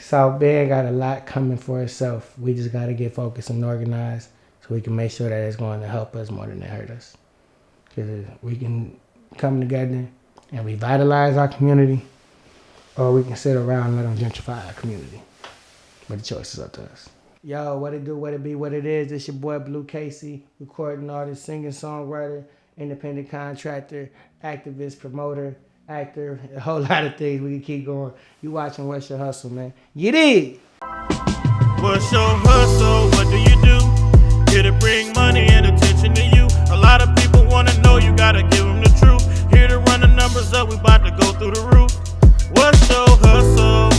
SouthBend got a lot coming for itself. We just got to get focused and organized so we can make sure that it's going to help us more than it hurt us. Because we can come together and revitalize our community, or we can sit around and let them gentrify our community. But the choice is up to us. Yo, what it do, what it be, what it is. It's your boy Blu Casey, recording artist, singing, songwriter, independent contractor, activist, promoter, actor, a whole lot of things. We can keep going. You watching What's Your Hustle, man. You did. What's your hustle? What do you do? Here to bring money and attention to you. A lot of people want to know, you gotta give them the truth. Here to run the numbers up, we about to go through the roof. What's your hustle?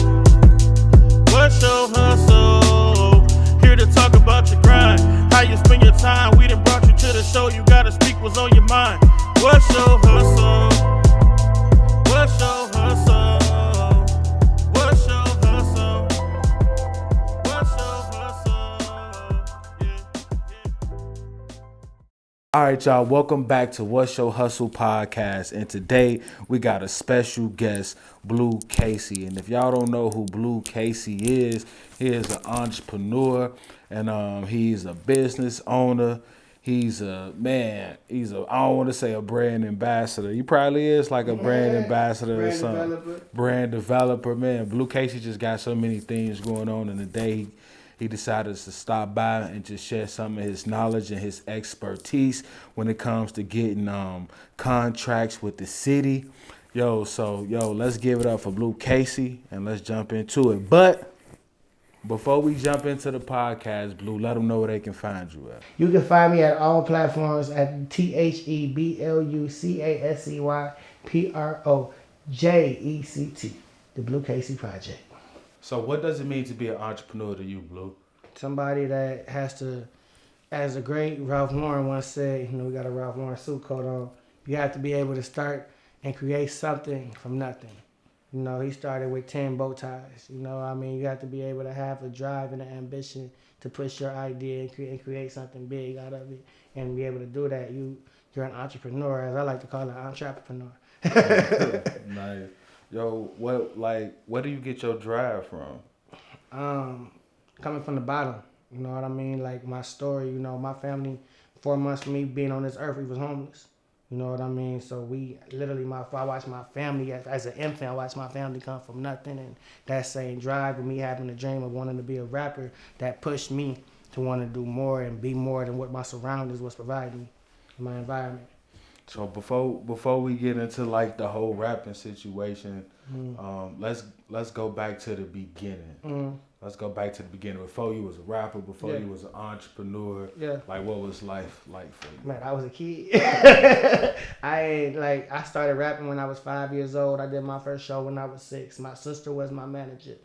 What's your hustle? Here to talk about your grind, how you spend your time. We done brought you to the show, you gotta speak what's on your mind. What's your hustle? What's your hustle? What's your hustle? What's your hustle? All right, y'all, welcome back to What's Your Hustle podcast. And today we got a special guest, Blu Casey. And if y'all don't know who Blu Casey is, he is an entrepreneur and he's a business owner. He's I don't want to say a brand ambassador. He probably is like a brand ambassador or something. Brand developer, man. Blu Casey just got so many things going on in the day. He decided to stop by and just share some of his knowledge and his expertise when it comes to getting contracts with the city. Let's give it up for Blu Casey and let's jump into it. But before we jump into the podcast, Blu, let them know where they can find you at. You can find me at all platforms at TheBluCaseyProject, the Blu Casey Project. So what does it mean to be an entrepreneur to you, Blu? Somebody that has to, as the great Ralph Lauren once said, we got a Ralph Lauren suit coat on, you have to be able to start and create something from nothing. He started with 10 bow ties. You have to be able to have a drive and an ambition to push your idea and create something big out of it. And be able to do that, you're an entrepreneur, as I like to call it, entrepreneur. Nice. Yo, where do you get your drive from? Coming from the bottom, you know what I mean? Like my story, my family, 4 months from me being on this earth, we was homeless. You know what I mean? So we literally, I watched my family, as an infant, I watched my family come from nothing. And that same drive with me having a dream of wanting to be a rapper, that pushed me to want to do more and be more than what my surroundings was providing me in my environment. So before we get into like the whole rapping situation, let's go back to the beginning. Let's go back to the beginning. Before you was a rapper, before you was an entrepreneur. Yeah. Like what was life like for you? Man, I was a kid. I started rapping when I was 5 years old. I did my first show when I was 6. My sister was my manager,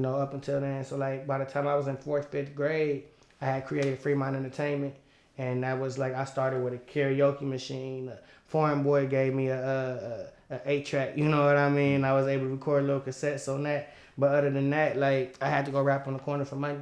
up until then. So by the time I was in 4th, 5th grade, I had created Fremont Entertainment. And that was I started with a karaoke machine. A foreign boy gave me a 8-track, you know what I mean? I was able to record little cassettes on that. But other than that, I had to go rap on the corner for money,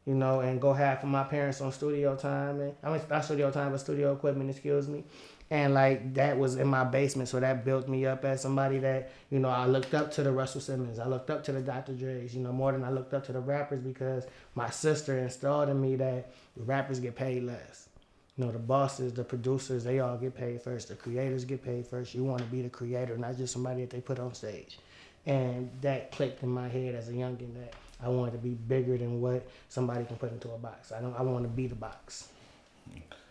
and go half of my parents on studio time. And not studio time, but studio equipment, excuse me. And that was in my basement. So that built me up as somebody that, I looked up to the Russell Simmons. I looked up to the Dr. Dre's, more than I looked up to the rappers, because my sister installed in me that the rappers get paid less. The bosses, the producers, they all get paid first. The creators get paid first. You want to be the creator, not just somebody that they put on stage. And that clicked in my head as a youngin' that I wanted to be bigger than what somebody can put into a box. I want to be the box.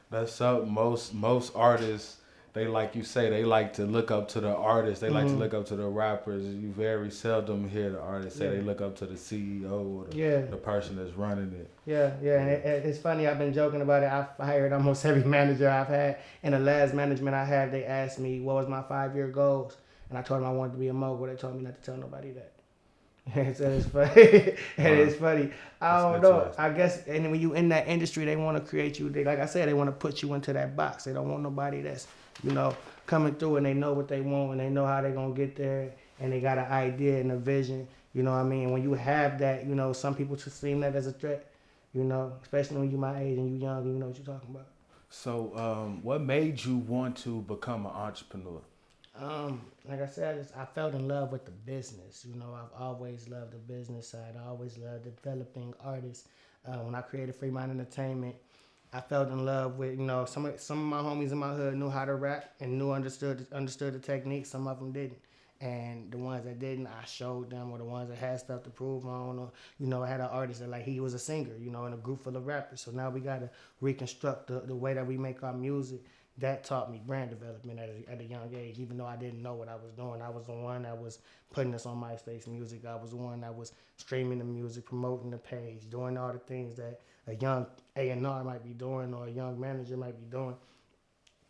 That's something most artists, they like you say, they like to look up to the artists. They like to look up to the rappers. You very seldom hear the artists say they look up to the CEO or the person that's running it. Yeah. And it's funny, I've been joking about it. I've hired almost every manager I've had. In the last management I had, they asked me what was my 5-year goals. And I told them I wanted to be a mogul. They told me not to tell nobody that. So it's funny. It's funny. I don't know. I guess, and when you in that industry, they want to create you. Like I said, they want to put you into that box. They don't want nobody that's, coming through and they know what they want and they know how they're going to get there and they got an idea and a vision. You know what I mean? When you have that, some people just seem that as a threat, especially when you're my age and you're young and you know what you're talking about. So what made you want to become an entrepreneur? Like I said, I felt in love with the business. You know, I've always loved the business side. I always loved developing artists. When I created Free Mind Entertainment, I felt in love with, you know, some of my homies in my hood knew how to rap and understood the technique. Some of them didn't. And the ones that didn't, I showed them, or the ones that had stuff to prove on, or, you know, I had an artist that, like, he was a singer, you know, in a group full of rappers. So now we got to reconstruct the way that we make our music. That taught me brand development at a young age, even though I didn't know what I was doing. I was the one that was putting us on MySpace Music. I was the one that was streaming the music, promoting the page, doing all the things that a young A&R might be doing or a young manager might be doing.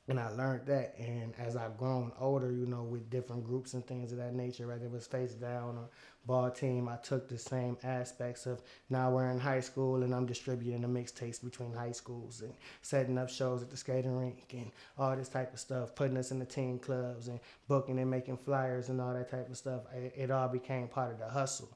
And I learned that, and as I've grown older, you know, with different groups and things of that nature, whether it was Face Down or Ball Team, I took the same aspects of now we're in high school and I'm distributing the mixtapes between high schools and setting up shows at the skating rink and all this type of stuff, putting us in the teen clubs and booking and making flyers and all that type of stuff. It all became part of the hustle.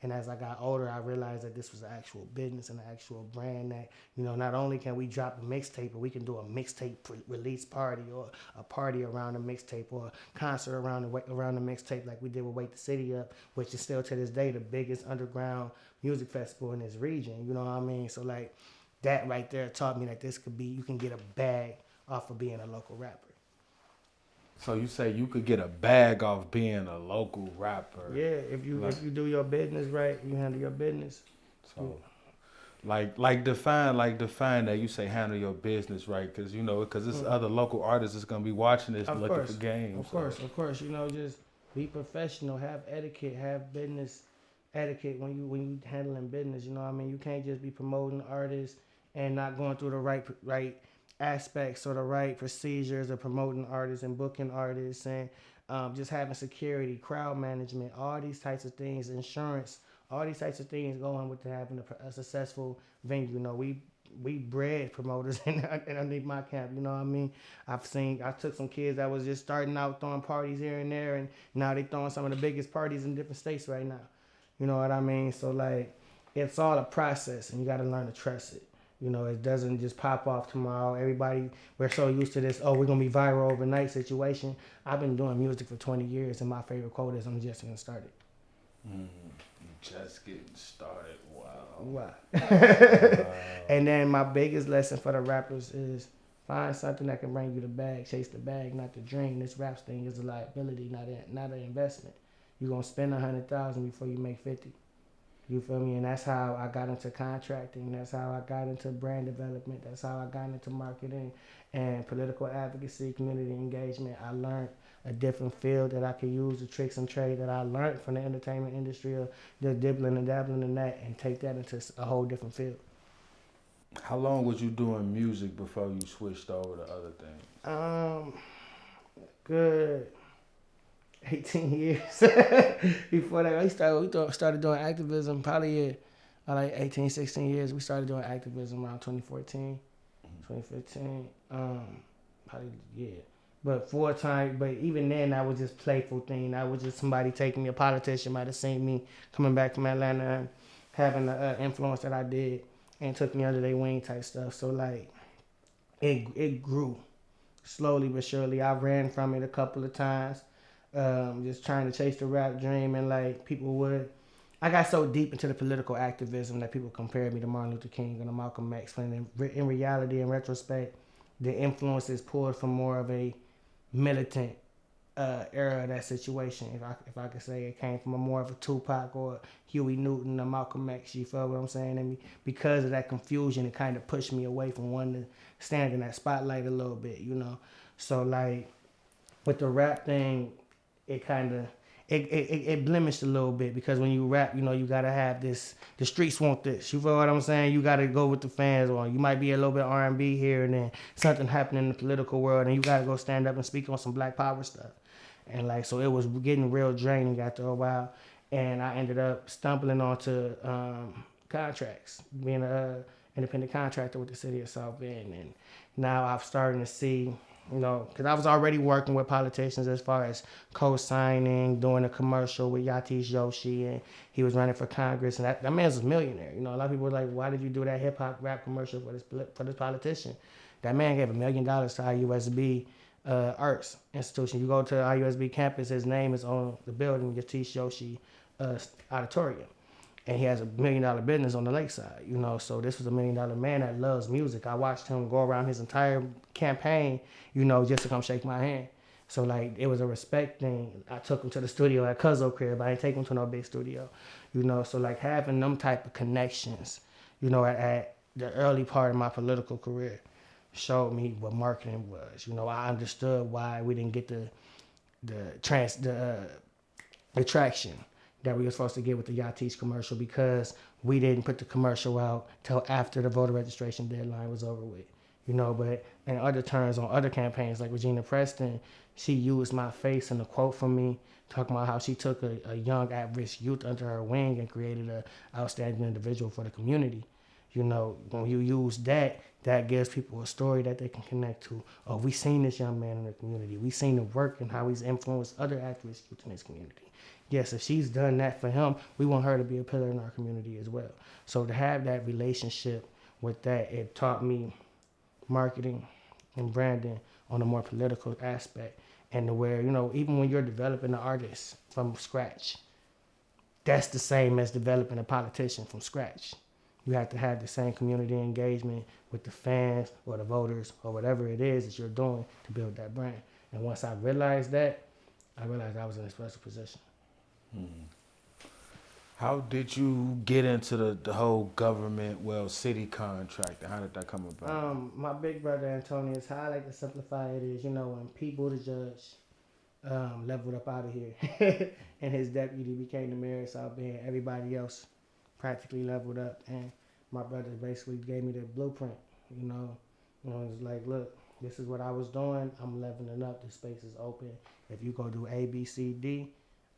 And as I got older, I realized that this was an actual business and an actual brand that, you know, not only can we drop a mixtape, but we can do a mixtape release party or a party around the mixtape or a concert around the mixtape like we did with Wake the City Up, which is still to this day the biggest underground music festival in this region. You know what I mean? So, like, that right there taught me that this could be, you can get a bag off of being a local rapper. So you say you could get a bag off being a local rapper? Yeah, if you do your business right, you handle your business. So, like define that. You say handle your business right, because you know, because there's other local artists that's gonna be watching this, looking for games. Of course. You know, just be professional, have etiquette, have business etiquette when you handling business. You know what I mean? You can't just be promoting artists and not going through the right aspects or the right procedures of promoting artists and booking artists and just having security, crowd management, all these types of things, insurance, all these types of things going with having a successful venue. You know, we bred promoters underneath my camp. You know what I mean? I took some kids that was just starting out throwing parties here and there, and now they throwing some of the biggest parties in different states right now. You know what I mean? So, like, it's all a process, and you got to learn to trust it. You know, it doesn't just pop off tomorrow. Everybody, we're so used to this, we're going to be viral overnight situation. I've been doing music for 20 years, and my favorite quote is, I'm just getting started. Just getting started. Wow. Wow. And then my biggest lesson for the rappers is find something that can bring you the bag. Chase the bag, not the dream. This rap thing is a liability, not an investment. You're going to spend $100,000 before you make 50. You feel me? And that's how I got into contracting. That's how I got into brand development. That's how I got into marketing and political advocacy, community engagement. I learned a different field that I could use, the tricks and trade that I learned from the entertainment industry, or the dibbling and dabbling in that, and take that into a whole different field. How long was you doing music before you switched over to other things? Good 18 years. Before that, we started doing activism probably like 18, 16 years. We started doing activism around 2014, 2015. Probably, yeah. But full time, but even then, that was just playful thing. That was just somebody taking me, a politician might have seen me coming back from Atlanta and having the influence that I did and took me under their wing type stuff. So, like, it grew slowly but surely. I ran from it a couple of times. Just trying to chase the rap dream, and like people would, I got so deep into the political activism that people compared me to Martin Luther King and to Malcolm X. When in reality, in retrospect, the influence is pulled from more of a militant era of that situation. If I could say, it came from more of a Tupac or Huey Newton or Malcolm X. You feel what I'm saying? And because of that confusion, it kind of pushed me away from wanting to stand in that spotlight a little bit, you know. So, like, with the rap thing, it kind of it blemished a little bit, because when you rap, you know, you gotta have this. The streets want this. You feel what I'm saying? You gotta go with the fans on. You might be a little bit R&B here and then something happening in the political world, and you gotta go stand up and speak on some Black Power stuff. And like, so it was getting real draining after a while, and I ended up stumbling onto contracts, being an independent contractor with the city of SouthBend, and now I'm starting to see. You know, because I was already working with politicians as far as co-signing, doing a commercial with Yatish Joshi, and he was running for Congress, and that man's a millionaire. You know, a lot of people were like, why did you do that hip-hop rap commercial for this politician? That man gave $1 million to IUSB arts institution. You go to the IUSB campus, his name is on the building, Yatish Joshi Auditorium. And he has $1 million business on the lakeside, you know. So this was $1 million man that loves music. I watched him go around his entire campaign, you know, just to come shake my hand. So like it was a respect thing. I took him to the studio at Cuzzo crib. I didn't take him to no big studio, you know. So like having them type of connections, you know, at the early part of my political career, showed me what marketing was. You know, I understood why we didn't get the traction that we were supposed to get with the Yatish commercial, because we didn't put the commercial out till after the voter registration deadline was over with. You know, but in other terms, on other campaigns, like Regina Preston, she used my face in a quote from me, talking about how she took a young at-risk youth under her wing and created an outstanding individual for the community. You know, when you use that, that gives people a story that they can connect to. Oh, we seen this young man in the community. We seen the work and how he's influenced other at-risk youth in this community. Yes, if she's done that for him, we want her to be a pillar in our community as well. So to have that relationship with that, it taught me marketing and branding on a more political aspect, and to where, you know, even when you're developing an artist from scratch, that's the same as developing a politician from scratch. You have to have the same community engagement with the fans or the voters or whatever it is that you're doing to build that brand. And once I realized that, I realized I was in a special position. How did you get into the whole government, city contract? How did that come about? My big brother Antonius, how I like to simplify it is, you know, when Pete Buttigieg leveled up out of here and his deputy became the mayor of SouthBend, everybody else practically leveled up, and my brother basically gave me the blueprint. You know, it was like, look, this is what I was doing. I'm leveling up. The space is open. If you go do A, B, C, D,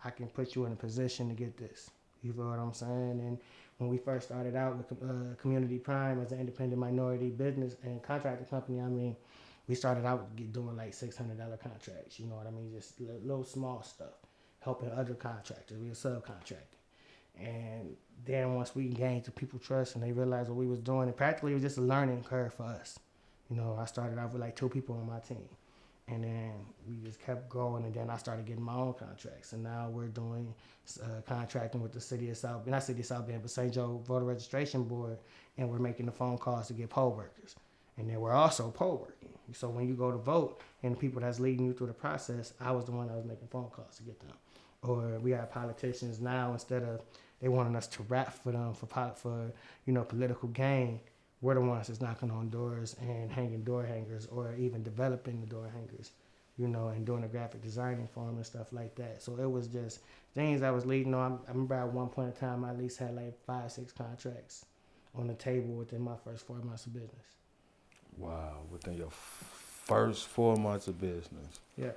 I can put you in a position to get this. You feel what I'm saying? And when we first started out with Community Prime as an independent minority business and contractor company, I mean, we started out doing like $600 contracts. You know what I mean? Just little small stuff, helping other contractors. We were subcontracting. And then once we gained the people trust and they realized what we was doing, and practically it was just a learning curve for us. You know, I started out with like 2 people on my team. And then we just kept growing, and then I started getting my own contracts. And now we're doing contracting with the city of South, not city of South Bend, but St. Joe Voter Registration Board, and we're making the phone calls to get poll workers. And then we're also poll working. So when you go to vote, and the people that's leading you through the process, I was the one that was making phone calls to get them. Or we have politicians now, instead of they wanting us to rap for them for you know, political gain, we're the ones that's knocking on doors and hanging door hangers, or even developing the door hangers, you know, and doing the graphic designing for them and stuff like that. So it was just things I was leading on. I remember at one point in time, I at least had like 5-6 contracts on the table within my first 4 months of business. Wow, within your first 4 months of business. Yeah.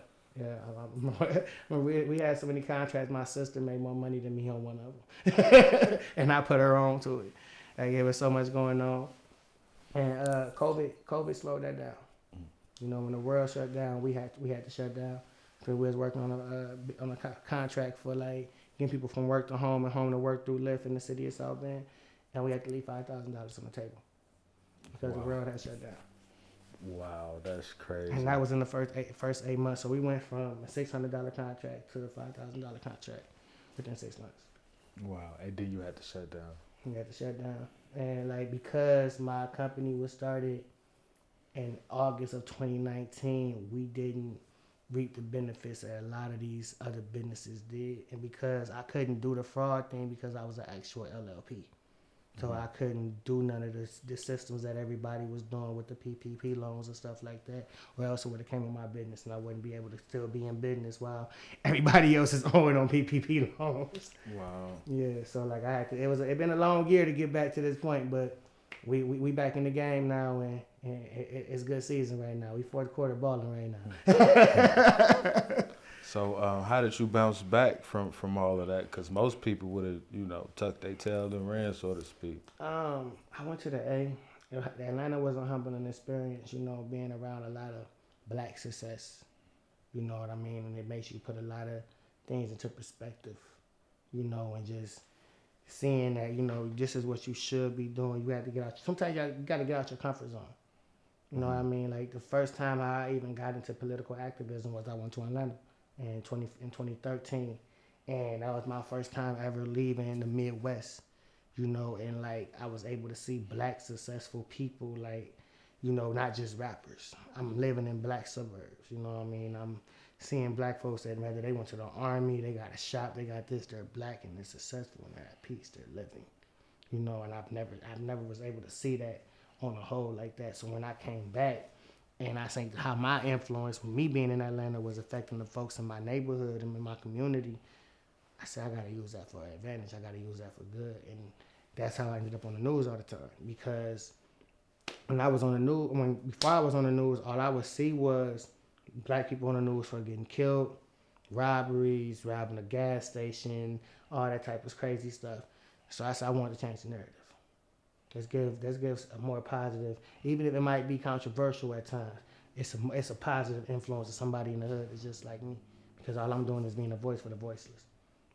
We had so many contracts, my sister made more money than me on one of them. And I put her on to it. Like, there was so much going on. And COVID slowed that down. You know, when the world shut down, we had to shut down. Because we was working on a contract for like getting people from work to home and home to work through Lyft in the city of South Bend, and we had to leave $5,000 on the table because the world had shut down. Wow, that's crazy. And that was in the first 8 months. So we went from a $600 contract to a $5,000 contract within 6 months. Wow, and then you had to shut down. We had to shut down. And like, because my company was started in August of 2019, we didn't reap the benefits that a lot of these other businesses did. And because I couldn't do the fraud thing because I was an actual LLP. So I couldn't do none of the systems that everybody was doing with the PPP loans and stuff like that, or else it would have came in my business and I wouldn't be able to still be in business while everybody else is owing on PPP loans. Wow. Yeah, so like I had to, it been a long year to get back to this point, but we back in the game now, and it's good season right now. We fourth quarter balling right now. So how did you bounce back from all of that? Because most people would have, tucked their tail and ran, so to speak. I went to the A. Atlanta was a humbling experience, being around a lot of black success. You know what I mean? And it makes you put a lot of things into perspective, and just seeing that, this is what you should be doing. You have to get out. Sometimes you got to get out your comfort zone. You know what I mean? Like the first time I even got into political activism was I went to Atlanta in 2013, and that was my first time ever leaving the Midwest. You know, and like I was able to see black successful people, like, you know, not just rappers. I'm living in black suburbs. You know what I mean? I'm seeing black folks that whether they went to the army, they got a shop, they got this, they're black and they're successful and they're at peace, they're living. You know, and I've never was able to see that on a whole like that. So when I came back, and I think how my influence with me being in Atlanta was affecting the folks in my neighborhood and in my community, I said, I got to use that for advantage. I got to use that for good. And that's how I ended up on the news all the time. Because when I was on the news, before I was on the news, all I would see was black people on the news for getting killed, robberies, robbing a gas station, all that type of crazy stuff. So I said, I wanted to change the narrative. Let's give a more positive, even if it might be controversial at times. It's a positive influence of somebody in the hood that's just like me, because all I'm doing is being a voice for the voiceless,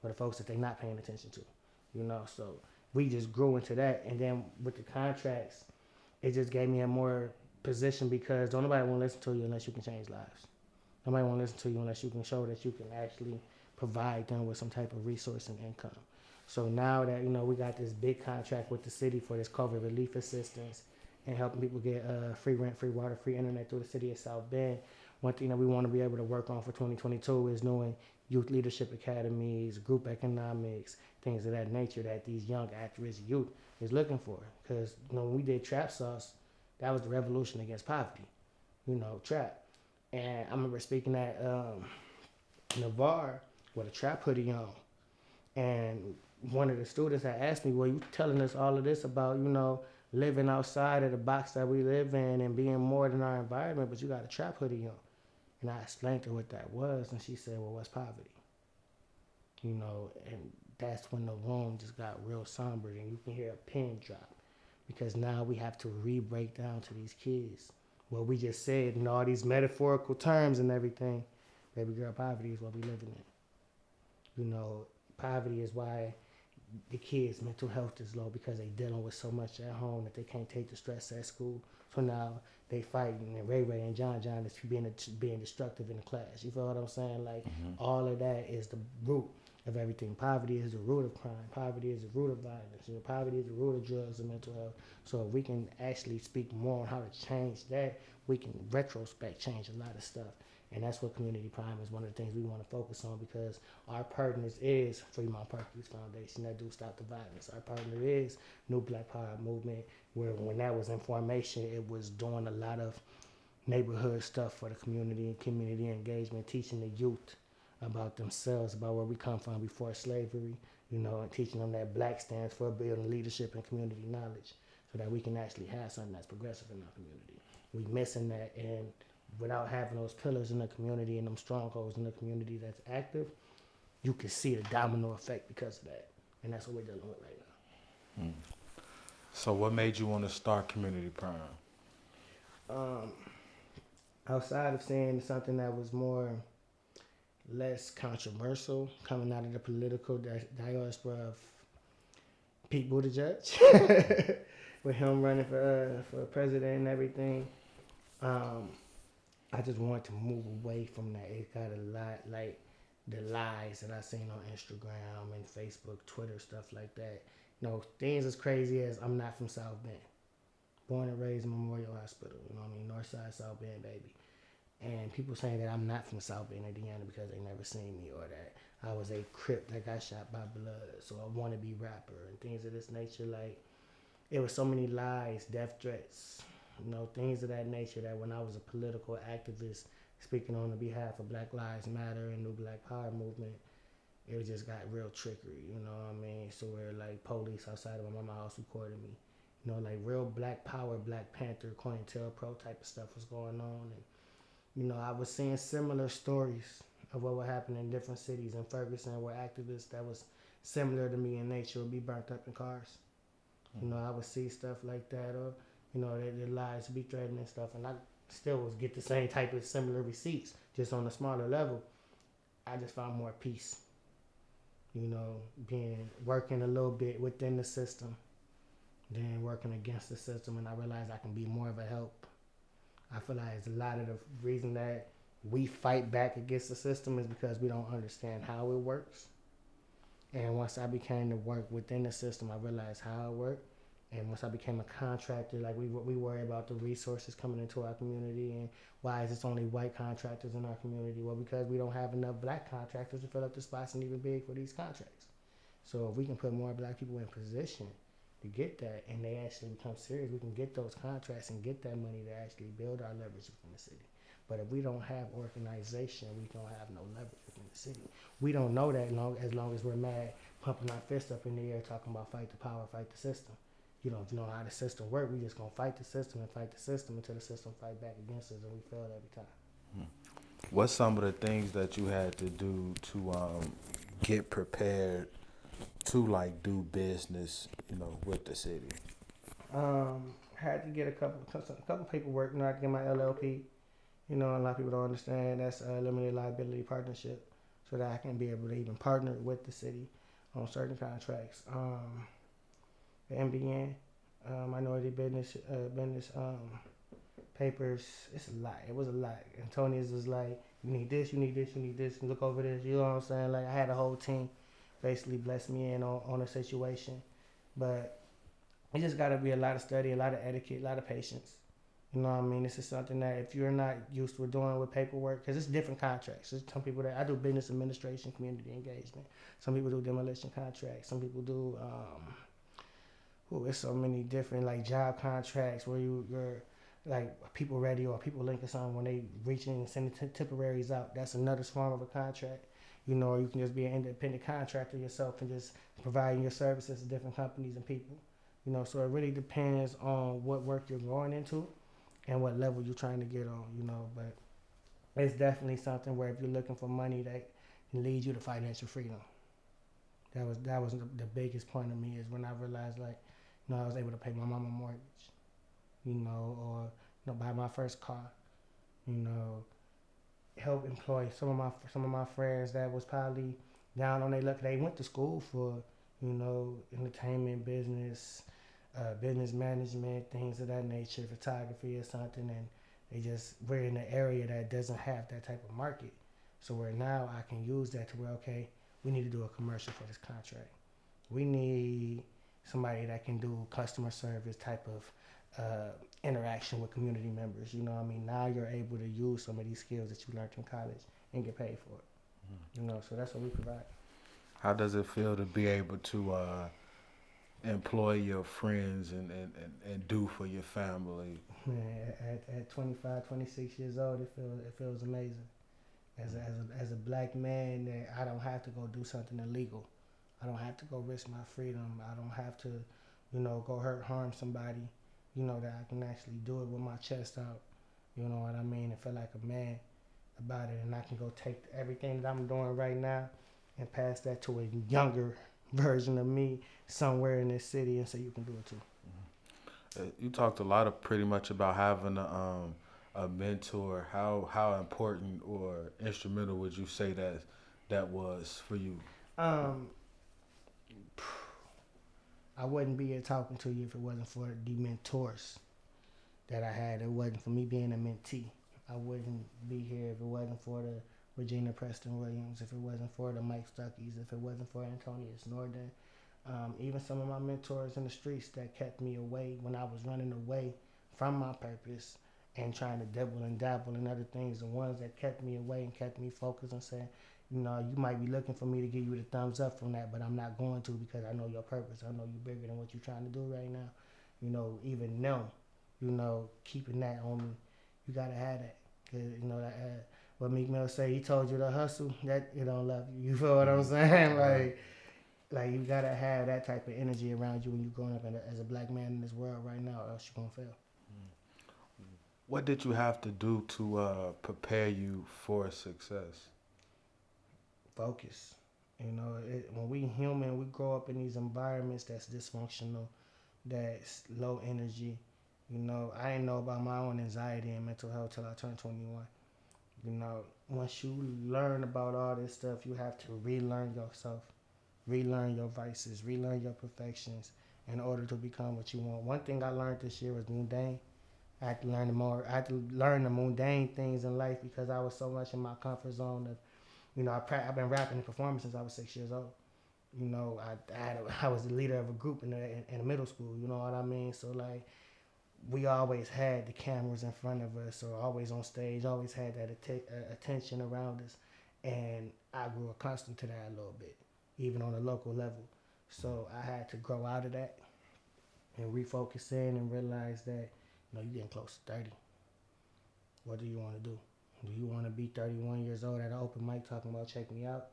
for the folks that they're not paying attention to, you know. So we just grew into that, and then with the contracts, it just gave me a more position because don't nobody want to listen to you unless you can change lives. Nobody want to listen to you unless you can show that you can actually provide them with some type of resource and income. So now that, you know, we got this big contract with the city for this COVID relief assistance and helping people get free rent, free water, free internet through the city of SouthBend, one thing that we want to be able to work on for 2022 is doing youth leadership academies, group economics, things of that nature that these young activist youth is looking for. Because, you know, when we did Trap Sauce, that was the revolution against poverty, you know, trap. And I remember speaking at Navarre with a trap hoodie on. And one of the students had asked me, well, you telling us all of this about, you know, living outside of the box that we live in and being more than our environment, but you got a trap hoodie on. And I explained to her what that was, and she said, well, what's poverty? You know, and that's when the room just got real somber, and you can hear a pin drop, because now we have to re-break down to these kids what we just said in all these metaphorical terms and everything. Baby girl, poverty is what we living in. You know, poverty is why the kids' mental health is low, because they dealing with so much at home that they can't take the stress at school. So now they fighting, and Ray Ray and John is being destructive in the class. You feel what I'm saying? Like, all of that is the root of everything. Poverty is the root of crime. Poverty is the root of violence. You know, poverty is the root of drugs and mental health. So if we can actually speak more on how to change that, we can retrospect change a lot of stuff. And that's what Community Prime is one of the things we want to focus on, because our partners is Fremont Perkins Foundation that do stop the violence. Our partner is New Black Power Movement, where when that was in formation, it was doing a lot of neighborhood stuff for the community and community engagement, teaching the youth about themselves, about where we come from before slavery, you know, and teaching them that black stands for building leadership and community knowledge, so that we can actually have something that's progressive in our community. We missing that, and without having those pillars in the community and them strongholds in the community that's active, you can see the domino effect because of that. And that's what we're dealing with right now. So what made you want to start Community Prime? Outside of saying something that was less controversial, coming out of the political diaspora of Pete Buttigieg, with him running for president and everything, I just wanted to move away from that. It got a lot, like the lies that I seen on Instagram and Facebook, Twitter, stuff like that. You know, things as crazy as I'm not from South Bend. Born and raised in Memorial Hospital, you know what I mean? Northside, South Bend, baby. And people saying that I'm not from South Bend, Indiana, because they never seen me, or that I was a Crip that got shot by blood, so I want to be rapper, and things of this nature. Like, it was so many lies, death threats, you know, things of that nature, that when I was a political activist speaking on the behalf of Black Lives Matter and New Black Power Movement, it just got real trickery, you know what I mean? So where, like, police outside of my mama's house recorded me, you know, like real Black Power, Black Panther, COINTELPRO type of stuff was going on. And, you know, I was seeing similar stories of what would happen in different cities in Ferguson, where activists that was similar to me in nature would be burnt up in cars. You know, I would see stuff like that, or, you know, their lives would be threatened and stuff, and I still was get the same type of similar receipts, just on a smaller level. I just found more peace, you know, working a little bit within the system, then working against the system, and I realized I can be more of a help. I feel like it's a lot of the reason that we fight back against the system is because we don't understand how it works. And once I became to work within the system, I realized how it worked. And once I became a contractor, like we worry about the resources coming into our community and why is it only white contractors in our community? Well, because we don't have enough black contractors to fill up the spots and even big for these contracts. So if we can put more black people in position to get that and they actually become serious, we can get those contracts and get that money to actually build our leverage within the city. But if we don't have organization, we don't have no leverage within the city. We don't know that as long as we're mad, pumping our fists up in the air, talking about fight the power, fight the system. You don't know how the system works. We just gonna fight the system until the system fight back against us, and we fail every time. What's some of the things that you had to do to get prepared to like do business, with the city? Had to get a couple paperwork. I had to get my LLP. A lot of people don't understand that's a limited liability partnership, so that I can be able to even partner with the city on certain contracts. The MBN, minority business papers. It's a lot. It was a lot. And Tony's was like, you need this, you need this, you need this, and look over this. You know what I'm saying? Like I had a whole team basically bless me in on a situation. But it just got to be a lot of study, a lot of etiquette, a lot of patience. You know what I mean? This is something that if you're not used to doing with paperwork, because it's different contracts. There's some people that I do business administration, community engagement. Some people do demolition contracts. Some people do, it's so many different like job contracts where you're like people ready or people link or something when they reach in and send temporaries out. That's another form of a contract. Or you can just be an independent contractor yourself and just providing your services to different companies and people. So it really depends on what work you're going into and what level you're trying to get on, but it's definitely something where if you're looking for money that can lead you to financial freedom. That was the biggest point of me is when I realized I was able to pay my mama mortgage, or buy my first car, help employ some of my friends that was probably down on their luck. They went to school for, entertainment, business, business management, things of that nature, photography or something, and we're in an area that doesn't have that type of market. So where now I can use that to where, okay, we need to do a commercial for this contract. We need somebody that can do customer service type of interaction with community members. Now you're able to use some of these skills that you learned in college and get paid for it. So that's what we provide. How does it feel to be able to employ your friends and do for your family? Man, at 25, 26 years old, it feels amazing. As a black man, that I don't have to go do something illegal. I don't have to go risk my freedom. I don't have to, go harm somebody. That I can actually do it with my chest out. You know what I mean? And feel like a man about it. And I can go take everything that I'm doing right now and pass that to a younger version of me somewhere in this city and say you can do it too. You talked a lot pretty much about having a mentor. How important or instrumental would you say that was for you? I wouldn't be here talking to you if it wasn't for the mentors that I had. It wasn't for me being a mentee. I wouldn't be here if it wasn't for the Regina Preston Williams, if it wasn't for the Mike Stuckies, if it wasn't for Antonius Norden. Even some of my mentors in the streets that kept me away when I was running away from my purpose and trying to dibble and dabble in other things. The ones that kept me away and kept me focused and said, you might be looking for me to give you the thumbs up from that, but I'm not going to because I know your purpose. I know you're bigger than what you're trying to do right now. Even them, keeping that on me. You got to have that. Cause, what Meek Mill say, he told you to hustle, that it don't love you. You feel what I'm saying? Like you got to have that type of energy around you when you're growing up as a black man in this world right now, or else you're going to fail. What did you have to do to prepare you for success? Focus. When we human, we grow up in these environments that's dysfunctional, that's low energy. I didn't know about my own anxiety and mental health till I turned 21. Once you learn about all this stuff, you have to relearn yourself, relearn your vices, relearn your perfections in order to become what you want. One thing I learned this year was mundane. I had to learn I had to learn the mundane things in life because I was so much in my comfort zone. Of, I've been rapping and performing since I was 6 years old. I was the leader of a group in middle school. You know what I mean? So like, we always had the cameras in front of us, or always on stage, always had that attention around us, and I grew accustomed to that a little bit, even on a local level. So I had to grow out of that and refocus in and realize that, you're getting close to 30. What do you want to do? Do you want to be 31 years old at an open mic talking about check me out?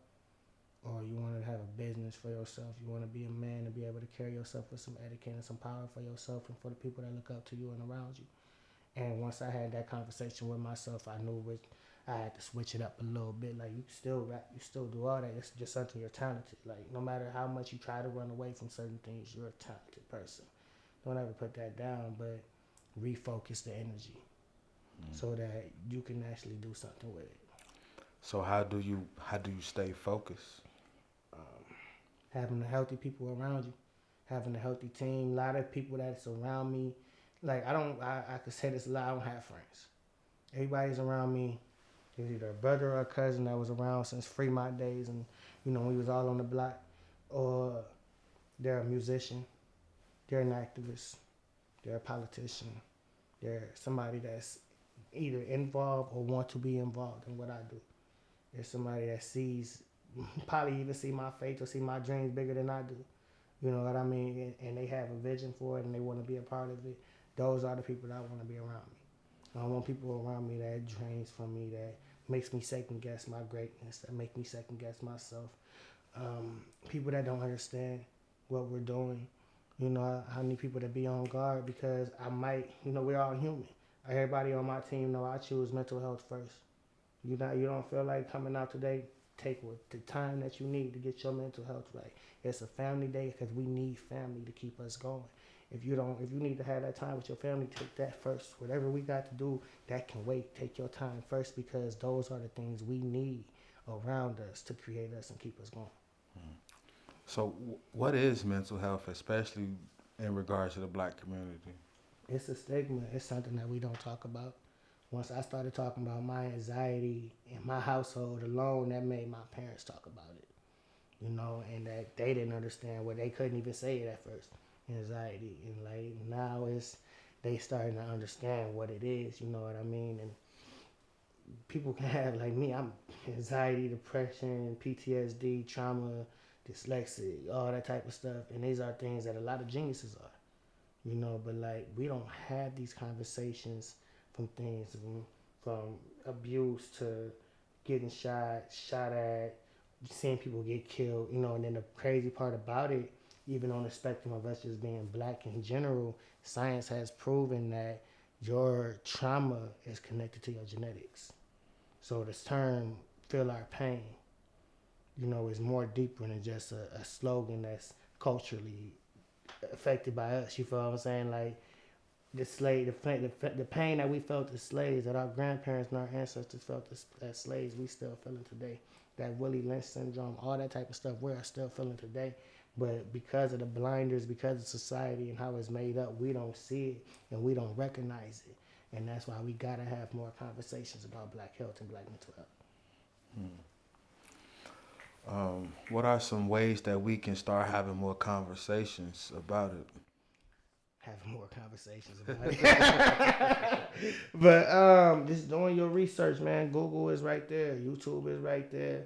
Or you want to have a business for yourself? You want to be a man and be able to carry yourself with some etiquette and some power for yourself and for the people that look up to you and around you. And once I had that conversation with myself, I knew I had to switch it up a little bit. Like, you can still rap, you still do all that. It's just something you're talented. Like, no matter how much you try to run away from certain things, you're a talented person. Don't ever put that down, but refocus the energy so that you can actually do something with it. So how do you stay focused? Having the healthy people around you, having a healthy team. A lot of people that's around me, like, I could say this a lot, I don't have friends. Everybody's around me is either a brother or a cousin that was around since Fremont days, and we was all on the block, or they're a musician, they're an activist, they're a politician, they're somebody that's either involved or want to be involved in what I do. There's somebody that probably even see my faith or see my dreams bigger than I do. You know what I mean? And they have a vision for it and they want to be a part of it. Those are the people that I want to be around me. I don't want people around me that drains from me, that makes me second guess my greatness, that make me second guess myself. People that don't understand what we're doing. I need people to be on guard because I might, we're all human. Everybody on my team know I choose mental health first. You don't feel like coming out today, take the time that you need to get your mental health right. It's a family day because we need family to keep us going. If you need to have that time with your family, take that first. Whatever we got to do, that can wait. Take your time first because those are the things we need around us to create us and keep us going. So what is mental health, especially in regards to the Black community? It's a stigma. It's something that we don't talk about. Once I started talking about my anxiety in my household alone, that made my parents talk about it, and that they didn't understand what they couldn't even say it at first, anxiety. And like now they starting to understand what it is, you know what I mean? And people can have, like me, I'm anxiety, depression, PTSD, trauma, dyslexic, all that type of stuff. And these are things that a lot of geniuses are, but like we don't have these conversations from things from abuse to getting shot at, seeing people get killed, and then the crazy part about it, even on the spectrum of us just being Black in general, science has proven that your trauma is connected to your genetics. So this term, feel our pain, is more deeper than just a slogan that's culturally affected by us. You feel what I'm saying? Like, the pain that we felt as slaves, that our grandparents and our ancestors felt as slaves, we still feeling today. That Willie Lynch syndrome, all that type of stuff, we're still feeling today. But because of the blinders, because of society and how it's made up, we don't see it and we don't recognize it. And that's why we gotta have more conversations about Black health and Black mental health. What are some ways that we can start having more conversations about it? Having more conversations about it. But just doing your research, man. Google is right there. YouTube is right there.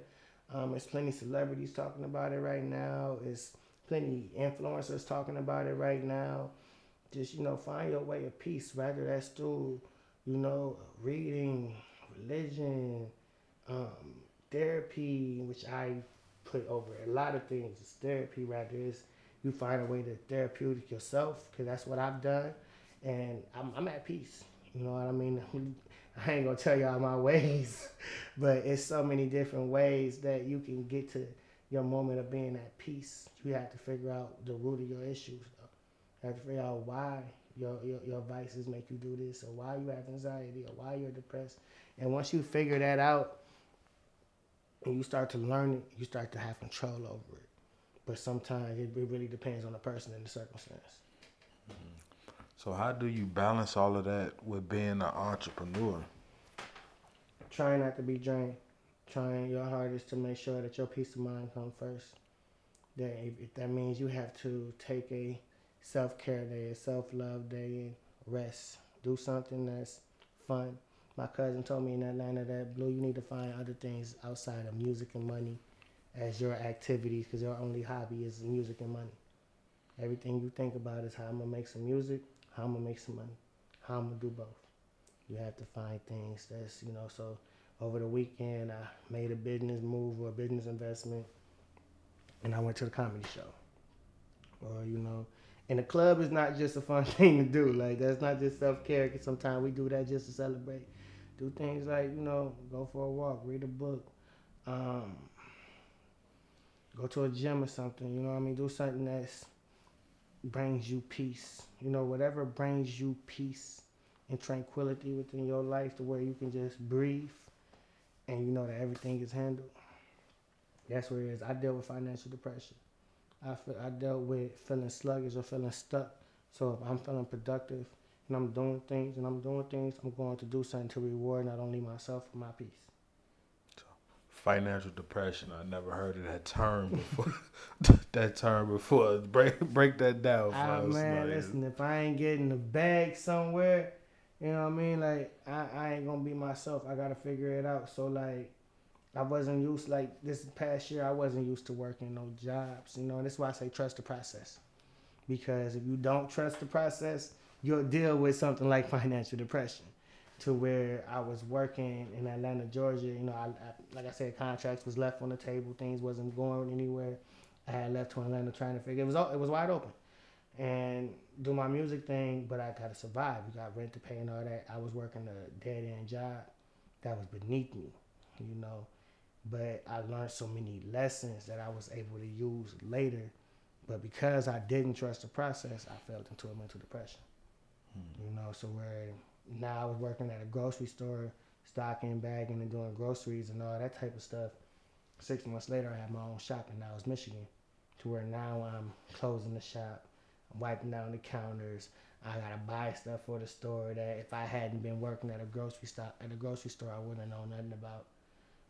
There's plenty of celebrities talking about it right now. There's plenty of influencers talking about it right now. Just, find your way of peace, whether that's through, reading, religion, therapy, which I put over a lot of things. It's therapy, rather it's you find a way to therapeutic yourself, because that's what I've done, and I'm at peace. You know what I mean? I ain't gonna tell y'all my ways, but it's so many different ways that you can get to your moment of being at peace. You have to figure out the root of your issues, though. You have to figure out why your vices make you do this, or why you have anxiety, or why you're depressed. And once you figure that out, and you start to learn it, you start to have control over it. But sometimes it really depends on the person and the circumstance. So how do you balance all of that with being an entrepreneur? Trying not to be drained. Trying your hardest to make sure that your peace of mind comes first. That if that means you have to take a self-care day, a self-love day, and rest. Do something that's fun. My cousin told me in Atlanta that, Blue, you need to find other things outside of music and money as your activities, because your only hobby is music and money. Everything you think about is how I'm going to make some music, how I'm going to make some money, how I'm going to do both. You have to find things that's, so over the weekend I made a business move or a business investment, and I went to the comedy show. Or, and the club is not just a fun thing to do. Like, that's not just self-care, because sometimes we do that just to celebrate. Do things like, go for a walk, read a book, go to a gym or something, do something that's brings you peace. Whatever brings you peace and tranquility within your life to where you can just breathe and you know that everything is handled. That's where it is. I dealt with financial depression. I dealt with feeling sluggish or feeling stuck. So if I'm feeling productive and I'm doing things, I'm going to do something to reward not only myself but my peace. Financial depression. I never heard of that term before. Break that down for us. Man, listen, if I ain't getting the bag somewhere, you know what I mean? Like, I ain't gonna be myself. I gotta figure it out. So, like, I wasn't used, like, this past year, I wasn't used to working no jobs, and that's why I say trust the process. Because if you don't trust the process, you'll deal with something like financial depression. To where I was working in Atlanta, Georgia, like I said, contracts was left on the table, things wasn't going anywhere. I had left to Atlanta trying to figure, it was wide open. And do my music thing, but I gotta survive. You got rent to pay and all that. I was working a dead-end job that was beneath me, But I learned so many lessons that I was able to use later. But because I didn't trust the process, I fell into a mental depression. So where now I was working at a grocery store, stocking, bagging, and doing groceries and all that type of stuff. 6 months later, I had my own shop in Niles, Michigan, to where now I'm closing the shop, I'm wiping down the counters. I gotta buy stuff for the store that if I hadn't been working at a grocery store, I wouldn't have known nothing about.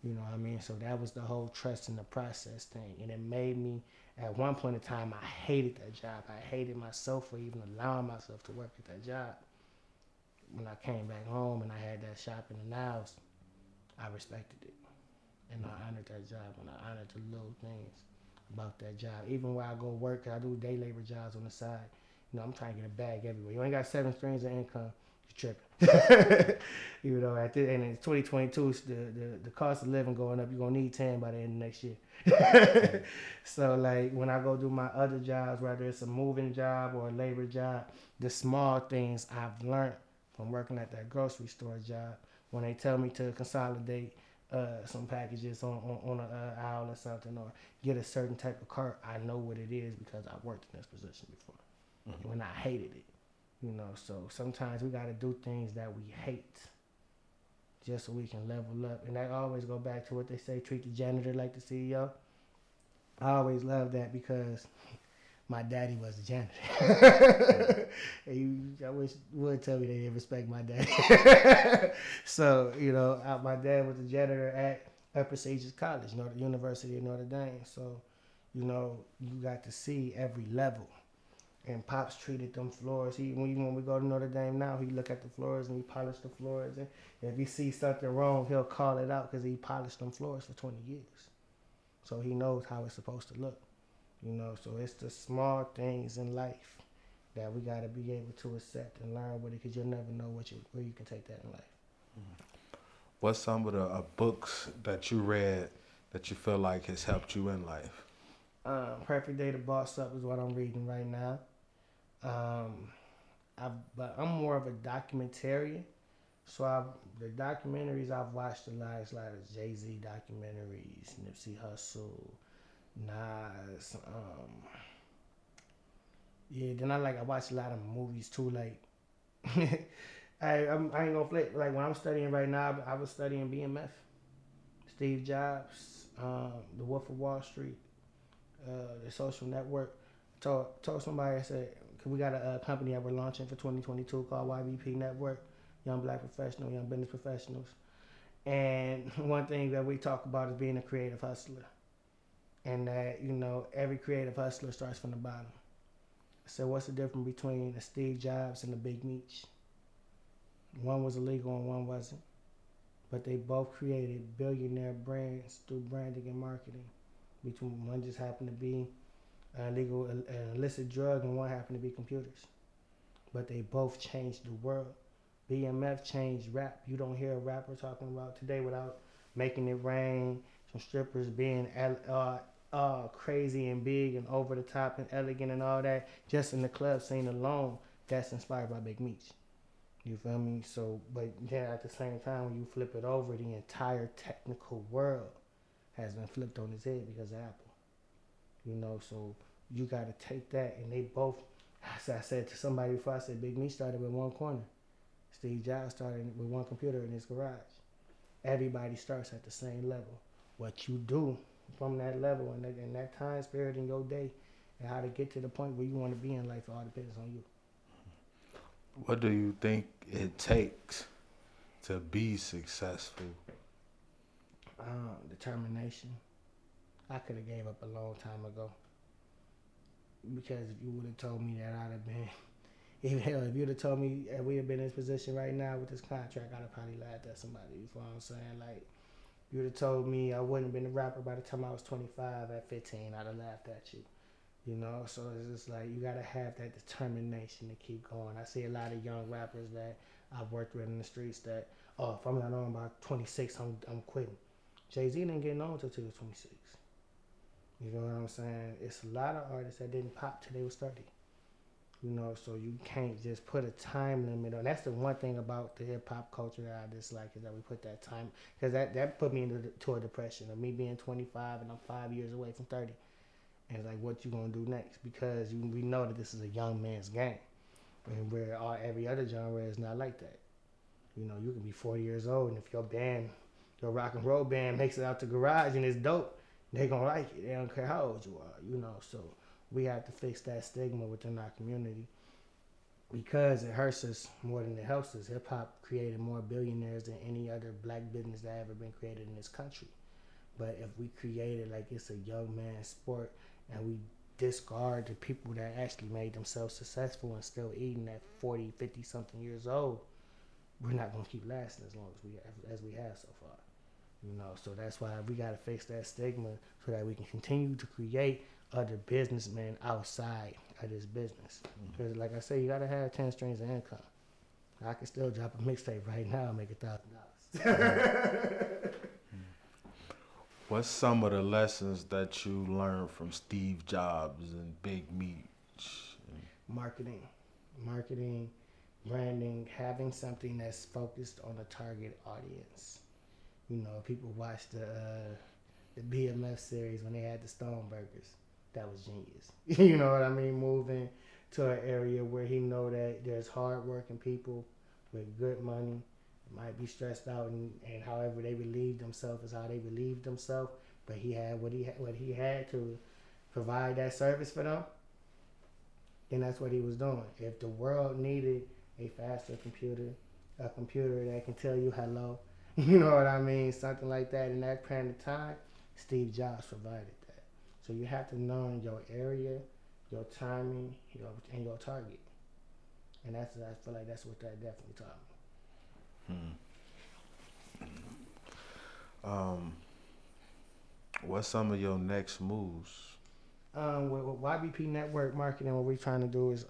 You know what I mean? So that was the whole trust in the process thing, and it made me. At one point in time, I hated that job. I hated myself for even allowing myself to work at that job. When I came back home and I had that shop in the Niles, I respected it. And I honored that job, and I honored the little things about that job. Even where I go work, I do day labor jobs on the side. I'm trying to get a bag everywhere. You ain't got 7 streams of income, you're tripping. And in 2022, the cost of living going up, you're going to need 10 by the end of next year. So, like, when I go do my other jobs, whether it's a moving job or a labor job, the small things I've learned from working at that grocery store job, when they tell me to consolidate some packages on an aisle or something, or get a certain type of cart, I know what it is because I've worked in this position before. When I hated it, so sometimes we got to do things that we hate just so we can level up. And I always go back to what they say, treat the janitor like the CEO. I always love that because my daddy was a janitor. I wish would tell me they didn't respect my daddy. So, my dad was a janitor at Upper Sages College, the University of Notre Dame. So, you got to see every level. And Pops treated them floors. When we go to Notre Dame now, he look at the floors and he polish the floors. And if he sees something wrong, he'll call it out because he polished them floors for 20 years. So he knows how it's supposed to look. So it's the small things in life that we got to be able to accept and learn with it, because you'll never know where you can take that in life. What's some of the books that you read that you feel like has helped you in life? Perfect Day to Boss Up is what I'm reading right now. But I'm more of a documentarian. So the documentaries I've watched a lot is like Jay-Z documentaries, Nipsey Hussle, Nas. Then I watch a lot of movies too. Like I ain't gonna play. Like when I'm studying right now, I was studying BMF, Steve Jobs, The Wolf of Wall Street, The Social Network. Told somebody, I said, we got a company that we're launching for 2022 called YBP Network, Young Black Professional, Young Business Professionals. And one thing that we talk about is being a creative hustler. And that, every creative hustler starts from the bottom. So what's the difference between a Steve Jobs and a Big Meech? One was illegal and one wasn't. But they both created billionaire brands through branding and marketing. Between one just happened to be an illegal, an illicit drug, and one happened to be computers. But they both changed the world. BMF changed rap. You don't hear a rapper talking about today without making it rain, some strippers being crazy and big and over the top and elegant and all that. Just in the club scene alone, that's inspired by Big Meech. You feel me? So, but then at the same time, when you flip it over, the entire technical world has been flipped on its head because of Apple. So you got to take that, and they both, as I said to somebody before, I said Big Meech started with one corner. Steve Jobs started with one computer in his garage. Everybody starts at the same level. What you do from that level and that time spirit in your day and how to get to the point where you want to be in life all depends on you. What do you think it takes to be successful? Determination. I could have gave up a long time ago. Because if you would have told me that, I'd have been... If you'd have told me we'd have been in this position right now with this contract, I'd have probably laughed at somebody. You know what I'm saying? Like, you'd have told me I wouldn't have been a rapper by the time I was 25 at 15, I'd have laughed at you. So it's just like you gotta have that determination to keep going. I see a lot of young rappers that I've worked with in the streets that, if I'm not on by 26, I'm quitting. Jay-Z didn't get on until he was 26. You know what I'm saying? It's a lot of artists that didn't pop till they was 30. So you can't just put a time limit on. That's the one thing about the hip hop culture that I dislike is that we put that time, because that put me into a depression of me being 25 and I'm 5 years away from 30. And it's like, what you gonna do next? Because we know that this is a young man's game, and where every other genre is not like that. You can be 40 years old, and if your rock and roll band makes it out the garage and it's dope, they gonna like it. They don't care how old you are. So we have to fix that stigma within our community because it hurts us more than it helps us. Hip hop created more billionaires than any other black business that ever been created in this country. But if we create it like it's a young man's sport and we discard the people that actually made themselves successful and still eating at 40, 50 something years old, we're not going to keep lasting as long as we have so far. So that's why we got to fix that stigma so that we can continue to create other businessmen outside of this business. Because like I say, you got to have 10 streams of income. I can still drop a mixtape right now and make $1,000. What's some of the lessons that you learned from Steve Jobs and Big Meech? Marketing, branding, having something that's focused on a target audience. People watch the BMF series when they had the Stone Burgers. That was genius. You know what I mean? Moving to an area where he know that there's hardworking people with good money, might be stressed out, and however they relieve themselves is how they relieve themselves. But he had what he had to provide that service for them. Then that's what he was doing. If the world needed a faster computer, a computer that can tell you hello, you know what I mean, something like that in that period of time, Steve Jobs provided that. So you have to know your area, your timing, and your target. And I feel like that's what that definitely taught me. What's some of your next moves? With YBP Network Marketing, what we're trying to do is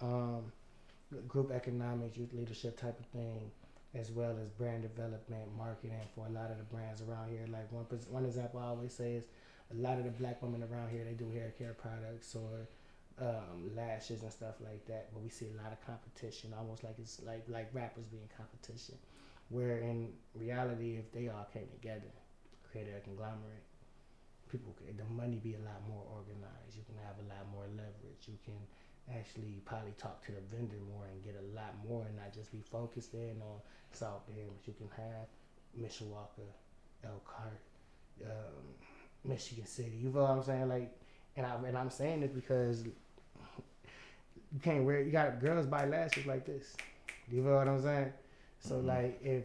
group economics, youth leadership type of thing, as well as brand development, marketing for a lot of the brands around here. Like one example I always say is a lot of the black women around here, they do hair care products or lashes and stuff like that. But we see a lot of competition, almost like it's like rappers being competition. Where in reality, if they all came together, created a conglomerate, the money be a lot more organized. You can have a lot more leverage. You can actually probably talk to the vendor more and get a lot more and not just be focused in on SouthBend, but you can have Mishawaka, Elkhart, Michigan City. You know what I'm saying? And I'm saying this because you can't wear. You got girls buy lashes like this. You know what I'm saying? So like if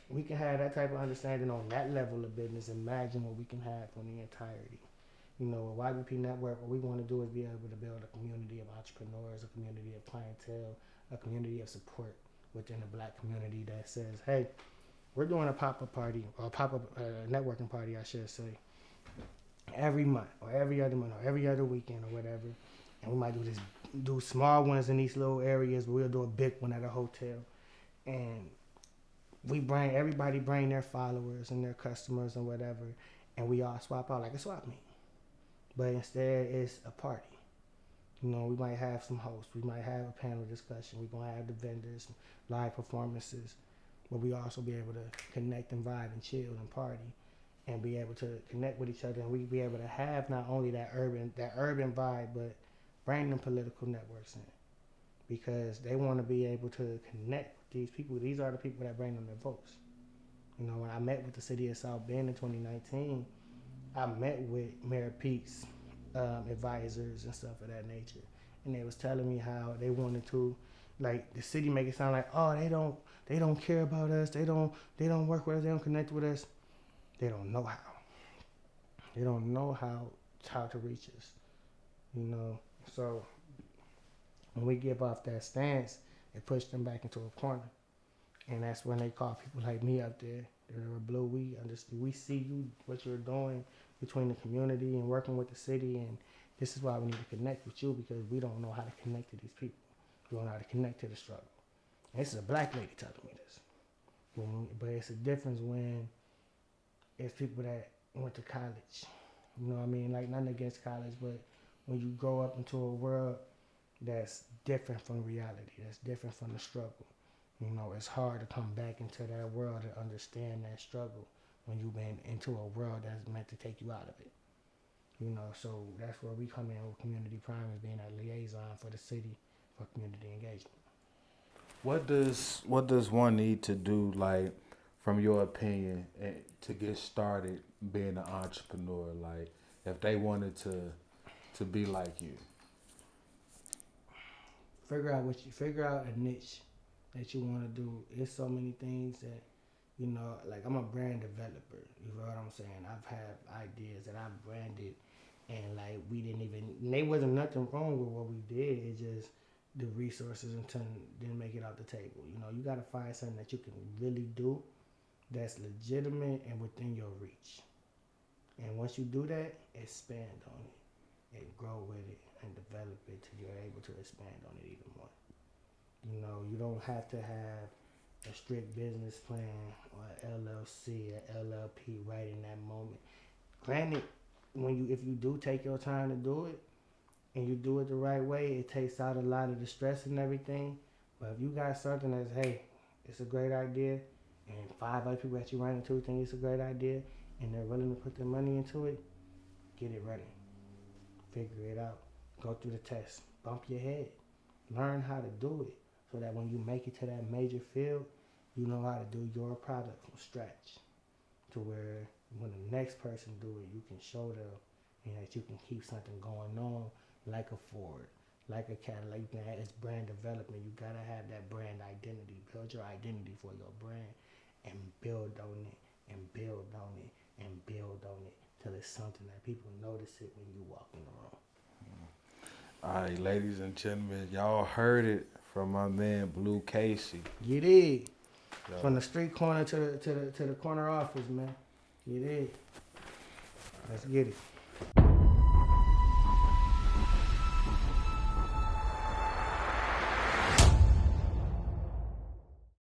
we can have that type of understanding on that level of business, imagine what we can have on the entirety. You know, with YBP Network, what we want to do is be able to build a community of entrepreneurs, a community of clientele, a community of support within the black community that says, hey, we're doing a pop-up party, or a pop-up networking party, I should say, every month, or every other month, or every other weekend, or whatever. And we might do small ones in these little areas, but we'll do a big one at a hotel. And everybody bring their followers and their customers and whatever, and we all swap out like a swap meet. But instead, it's a party. You know, we might have some hosts. We might have a panel discussion. We're going to have the vendors, live performances. But we also be able to connect and vibe and chill and party and be able to connect with each other. And we be able to have not only that urban vibe, but bring them political networks in. Because they want to be able to connect with these people. These are the people that bring them their votes. You know, when I met with the city of SouthBend in 2019, I met with Mayor Pete's advisors and stuff of that nature. And they was telling me how they wanted to, like, the city make it sound like, oh, they don't care about us. They don't work with us. They don't connect with us. They don't know how. They don't know how to reach us. You know, so when we give off that stance, it pushes them back into a corner. And that's when they call people like me up there. They're Blue. We see you, what you're doing between the community and working with the city, and this is why we need to connect with you, because we don't know how to connect to these people. We don't know how to connect to the struggle. And this is a black lady telling me this. But it's a difference when it's people that went to college. You know what I mean? Like, nothing against college, but when you grow up into a world that's different from reality, that's different from the struggle. You know, it's hard to come back into that world and understand that struggle when you've been into a world that's meant to take you out of it. You know, so that's where we come in with Community Prime as being a liaison for the city for community engagement. What does one need to do, like, from your opinion, to get started being an entrepreneur? Like, if they wanted to be like you, figure out a niche that you want to do. There's so many things that, you know, like, I'm a brand developer. You know what I'm saying? I've had ideas that I've branded, and like, there wasn't nothing wrong with what we did. It's just the resources didn't make it out the table. You know, you got to find something that you can really do that's legitimate and within your reach. And once you do that, expand on it and grow with it and develop it till you're able to expand on it even more. You know, you don't have to have a strict business plan or an LLC, an LLP right in that moment. Granted, if you do take your time to do it and you do it the right way, it takes out a lot of the stress and everything. But if you got something that's, hey, it's a great idea, and 5 other people that you run into think it's a great idea, and they're willing to put their money into it, get it running. Figure it out. Go through the test. Bump your head. Learn how to do it, so that when you make it to that major field, you know how to do your product from scratch, to where when the next person do it, you can show them, and that you can keep something going on, like a Ford, like a Cadillac. You can have, it's brand development. You gotta have that brand identity. Build your identity for your brand, and build on it, and build on it, and build on it, till it's something that people notice it when you walk in the room. All right, ladies and gentlemen, y'all heard it from my man Blu Casey. Get it. From the street corner to the corner office, man. Get it. Let's get it.